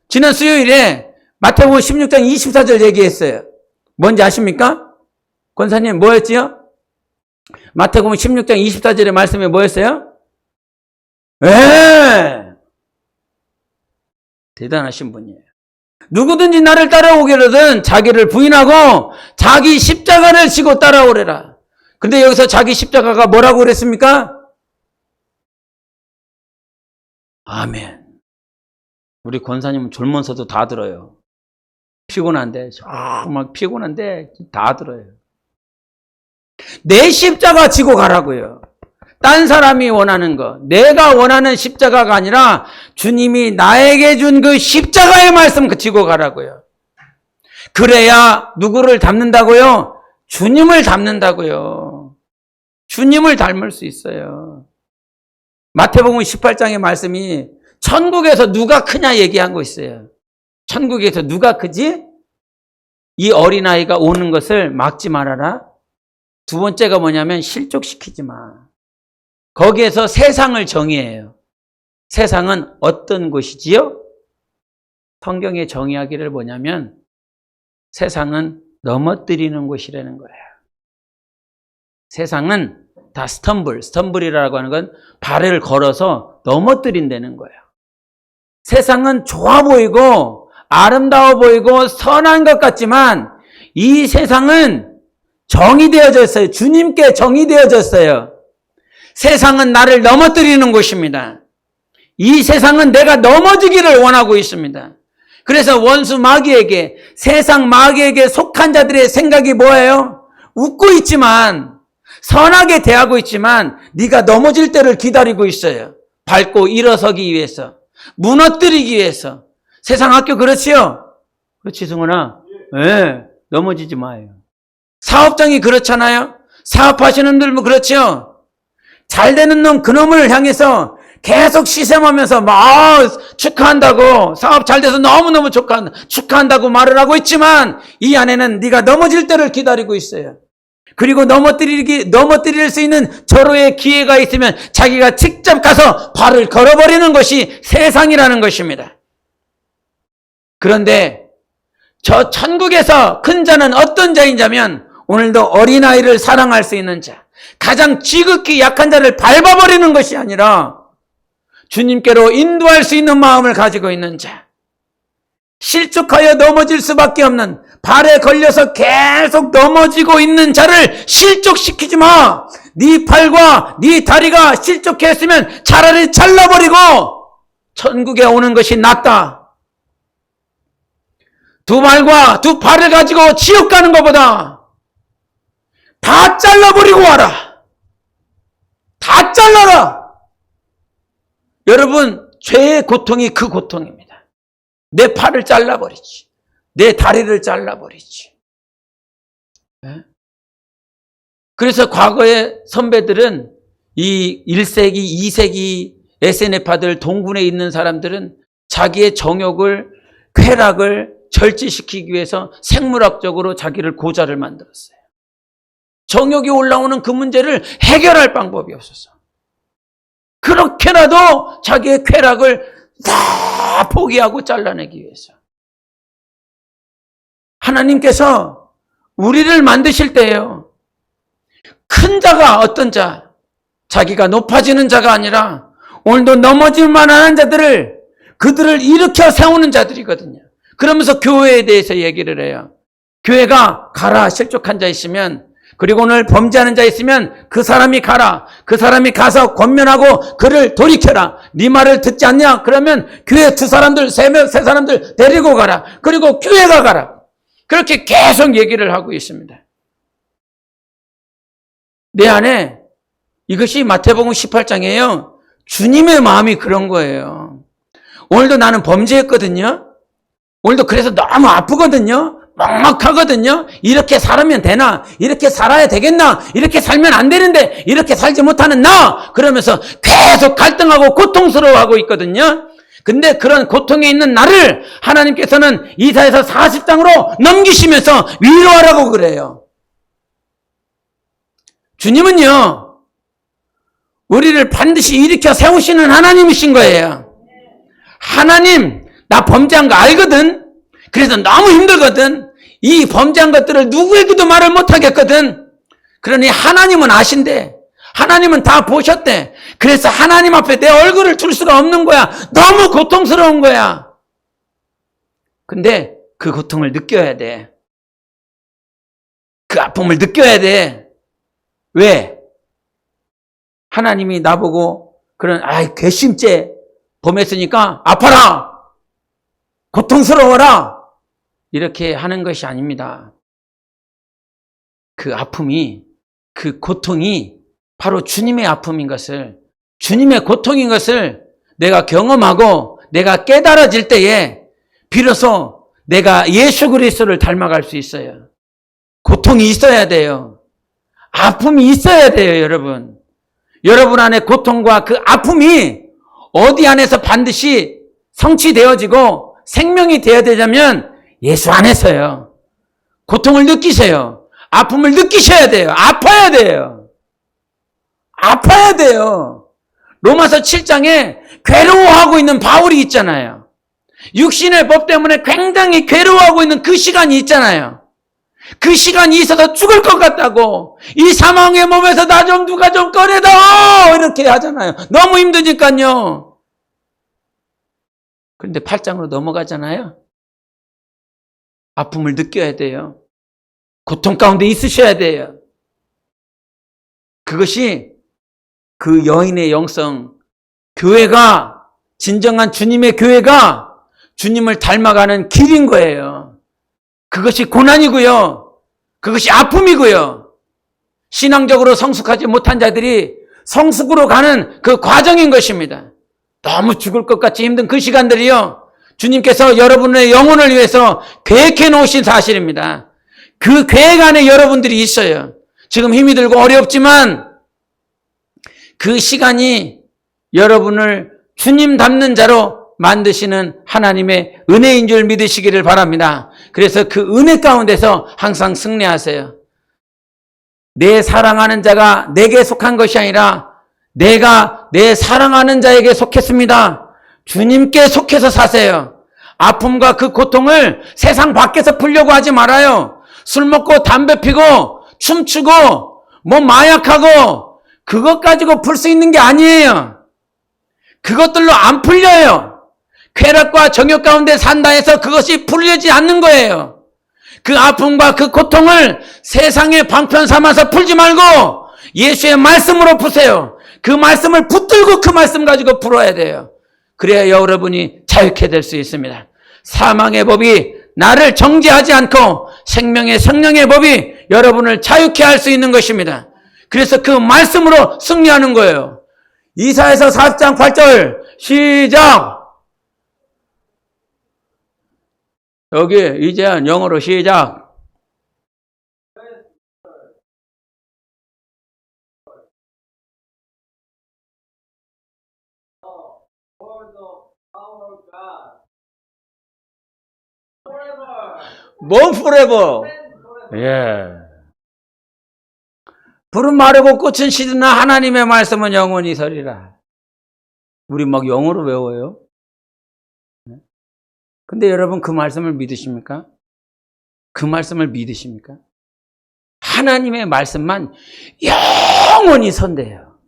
지난 수요일에 마태복음 16장 24절 얘기했어요. 뭔지 아십니까? 권사님 뭐였지요? 마태복음 16장 24절의 말씀이 뭐였어요? 대단하신 분이에요. 누구든지 나를 따라오기로든 자기를 부인하고 자기 십자가를 지고 따라오래라. 근데 여기서 자기 십자가가 뭐라고 그랬습니까? 아멘. 우리 권사님은 졸면서도 다 들어요. 피곤한데 정말 피곤한데 다 들어요. 내 십자가 지고 가라고요. 딴 사람이 원하는 거, 내가 원하는 십자가가 아니라 주님이 나에게 준 그 십자가의 말씀 그치고 가라고요. 그래야 누구를 닮는다고요? 주님을 닮는다고요. 주님을 닮을 수 있어요. 마태복음 18장의 말씀이 천국에서 누가 크냐 얘기한 거 있어요. 천국에서 누가 크지? 이 어린아이가 오는 것을 막지 말아라. 두 번째가 뭐냐면 실족시키지 마. 거기에서 세상을 정의해요. 세상은 어떤 곳이지요? 성경에 정의하기를 뭐냐면 세상은 넘어뜨리는 곳이라는 거예요. 세상은 다 스텀블이라고 하는 건 발을 걸어서 넘어뜨린다는 거예요. 세상은 좋아 보이고 아름다워 보이고 선한 것 같지만 이 세상은 정의되어져 있어요. 주님께 정의되어져 있어요. 세상은 나를 넘어뜨리는 곳입니다. 이 세상은 내가 넘어지기를 원하고 있습니다. 그래서 원수 마귀에게, 세상 마귀에게 속한 자들의 생각이 뭐예요? 웃고 있지만, 선하게 대하고 있지만 네가 넘어질 때를 기다리고 있어요. 밟고 일어서기 위해서, 무너뜨리기 위해서. 세상 학교 그렇지요? 그렇지, 승훈아? 네, 넘어지지 마요. 사업장이 그렇잖아요? 사업하시는 분들도 그렇지요? 잘 되는 놈, 그놈을 향해서 계속 시샘하면서 막 축하한다고, 사업 잘 돼서 너무너무 축하한다고 말을 하고 있지만 이 안에는 네가 넘어질 때를 기다리고 있어요. 그리고 넘어뜨릴 수 있는 절호의 기회가 있으면 자기가 직접 가서 발을 걸어버리는 것이 세상이라는 것입니다. 그런데 저 천국에서 큰 자는 어떤 자인자면 오늘도 어린아이를 사랑할 수 있는 자, 가장 지극히 약한 자를 밟아버리는 것이 아니라 주님께로 인도할 수 있는 마음을 가지고 있는 자, 실족하여 넘어질 수밖에 없는, 발에 걸려서 계속 넘어지고 있는 자를 실족시키지 마. 네 팔과 네 다리가 실족했으면 차라리 잘라버리고 천국에 오는 것이 낫다. 두 발과 두 팔을 가지고 지옥 가는 것보다 다 잘라버리고 와라. 다 잘라라. 여러분, 죄의 고통이 그 고통입니다. 내 팔을 잘라버리지. 내 다리를 잘라버리지. 네? 그래서 과거의 선배들은 이 1세기, 2세기 SNF파들, 동군에 있는 사람들은 자기의 정욕을, 쾌락을 절제시키기 위해서 생물학적으로 자기를 고자를 만들었어요. 정욕이 올라오는 그 문제를 해결할 방법이 없었어. 그렇게라도 자기의 쾌락을 다 포기하고 잘라내기 위해서. 하나님께서 우리를 만드실 때예요. 큰 자가 어떤 자, 자기가 높아지는 자가 아니라 오늘도 넘어질 만한 자들을, 그들을 일으켜 세우는 자들이거든요. 그러면서 교회에 대해서 얘기를 해요. 교회가 가라, 실족한 자 있으면, 그리고 오늘 범죄하는 자 있으면 그 사람이 가라. 그 사람이 가서 권면하고 그를 돌이켜라. 네 말을 듣지 않냐? 그러면 교회 세 사람들 데리고 가라. 그리고 교회가 가라. 그렇게 계속 얘기를 하고 있습니다. 내 안에 이것이 마태복음 18장이에요. 주님의 마음이 그런 거예요. 오늘도 나는 범죄했거든요. 오늘도 그래서 너무 아프거든요. 막막하거든요. 이렇게 살면 되나? 이렇게 살아야 되겠나? 이렇게 살면 안 되는데 이렇게 살지 못하는 나! 그러면서 계속 갈등하고 고통스러워하고 있거든요. 근데 그런 고통에 있는 나를 하나님께서는 이사야서 40장으로 넘기시면서 위로하라고 그래요. 주님은요, 우리를 반드시 일으켜 세우시는 하나님이신 거예요. 하나님, 나 범죄한 거 알거든? 그래서 너무 힘들거든. 이 범죄한 것들을 누구에게도 말을 못하겠거든. 그러니 하나님은 아신대. 하나님은 다 보셨대. 그래서 하나님 앞에 내 얼굴을 둘 수가 없는 거야. 너무 고통스러운 거야. 근데 그 고통을 느껴야 돼. 그 아픔을 느껴야 돼. 왜? 하나님이 나보고 그런 괘씸죄 범했으니까 아파라. 고통스러워라. 이렇게 하는 것이 아닙니다. 그 아픔이, 그 고통이 바로 주님의 아픔인 것을, 주님의 고통인 것을 내가 경험하고 내가 깨달아질 때에 비로소 내가 예수 그리스도를 닮아갈 수 있어요. 고통이 있어야 돼요. 아픔이 있어야 돼요, 여러분. 여러분 안에 고통과 그 아픔이 어디 안에서 반드시 성취되어지고 생명이 되어야 되자면 예수 안에서요. 고통을 느끼세요. 아픔을 느끼셔야 돼요. 아파야 돼요. 아파야 돼요. 로마서 7장에 괴로워하고 있는 바울이 있잖아요. 육신의 법 때문에 굉장히 괴로워하고 있는 그 시간이 있잖아요. 그 시간이 있어서 죽을 것 같다고, 이 사망의 몸에서 나 좀 누가 좀 꺼내다 이렇게 하잖아요. 너무 힘드니까요. 그런데 8장으로 넘어가잖아요. 아픔을 느껴야 돼요. 고통 가운데 있으셔야 돼요. 그것이 그 여인의 영성, 교회가, 진정한 주님의 교회가 주님을 닮아가는 길인 거예요. 그것이 고난이고요. 그것이 아픔이고요. 신앙적으로 성숙하지 못한 자들이 성숙으로 가는 그 과정인 것입니다. 너무 죽을 것 같이 힘든 그 시간들이요, 주님께서 여러분의 영혼을 위해서 계획해 놓으신 사실입니다. 그 계획 안에 여러분들이 있어요. 지금 힘이 들고 어렵지만 그 시간이 여러분을 주님 닮는 자로 만드시는 하나님의 은혜인 줄 믿으시기를 바랍니다. 그래서 그 은혜 가운데서 항상 승리하세요. 내 사랑하는 자가 내게 속한 것이 아니라 내가 내 사랑하는 자에게 속했습니다. 주님께 속해서 사세요. 아픔과 그 고통을 세상 밖에서 풀려고 하지 말아요. 술 먹고 담배 피고 춤추고 뭐 마약하고 그것 가지고 풀 수 있는 게 아니에요. 그것들로 안 풀려요. 쾌락과 정욕 가운데 산다 해서 그것이 풀리지 않는 거예요. 그 아픔과 그 고통을 세상의 방편 삼아서 풀지 말고 예수의 말씀으로 푸세요. 그 말씀을 붙들고 그 말씀 가지고 풀어야 돼요. 그래야 여러분이 자유케 될 수 있습니다. 사망의 법이 나를 정죄하지 않고 생명의 성령의 법이 여러분을 자유케 할 수 있는 것입니다. 그래서 그 말씀으로 승리하는 거예요. 이사야서 4장 8절 시작. 여기 이제는 영어로 시작. 뭔 forever? 예. 푸른 마르고 꽃은 시드나 하나님의 말씀은 영원히 서리라. 우리 막 영어로 외워요. 근데 여러분 그 말씀을 믿으십니까? 그 말씀을 믿으십니까? 하나님의 말씀만 영원히 선대요.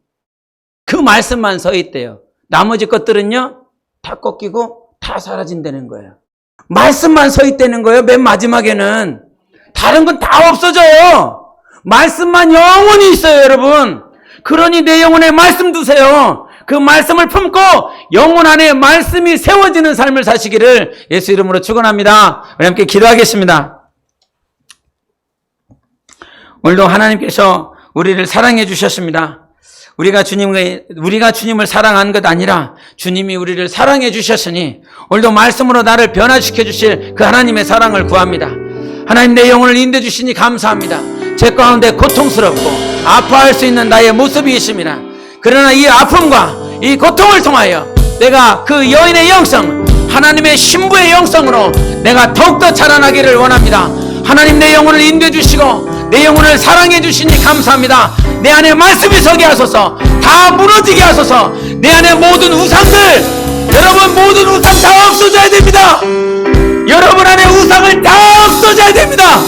그 말씀만 서 있대요. 나머지 것들은요, 다 꺾이고 다 사라진다는 거예요. 말씀만 서 있다는 거예요. 맨 마지막에는. 다른 건 다 없어져요. 말씀만 영원히 있어요, 여러분. 그러니 내 영혼에 말씀 두세요. 그 말씀을 품고 영혼 안에 말씀이 세워지는 삶을 사시기를 예수 이름으로 축원합니다. 우리 함께 기도하겠습니다. 오늘도 하나님께서 우리를 사랑해 주셨습니다. 우리가 주님을 사랑한 것 아니라 주님이 우리를 사랑해 주셨으니 오늘도 말씀으로 나를 변화시켜 주실 그 하나님의 사랑을 구합니다. 하나님, 내 영혼을 인도해 주시니 감사합니다. 제 가운데 고통스럽고 아파할 수 있는 나의 모습이 있습니다. 그러나 이 아픔과 이 고통을 통하여 내가 그 여인의 영성, 하나님의 신부의 영성으로 내가 더욱더 자라나기를 원합니다. 하나님, 내 영혼을 인도해 주시고 내 영혼을 사랑해 주시니 감사합니다. 내 안에 말씀이 서게 하소서. 다 무너지게 하소서. 내 안에 모든 우상들, 여러분 모든 우상 다 없어져야 됩니다. 여러분 안에 우상을 다 없어져야 됩니다.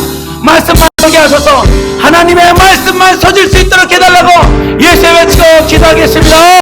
말씀만 서게 하소서. 하나님의 말씀만 서질 수 있도록 해달라고 예수의 외치고 기도하겠습니다.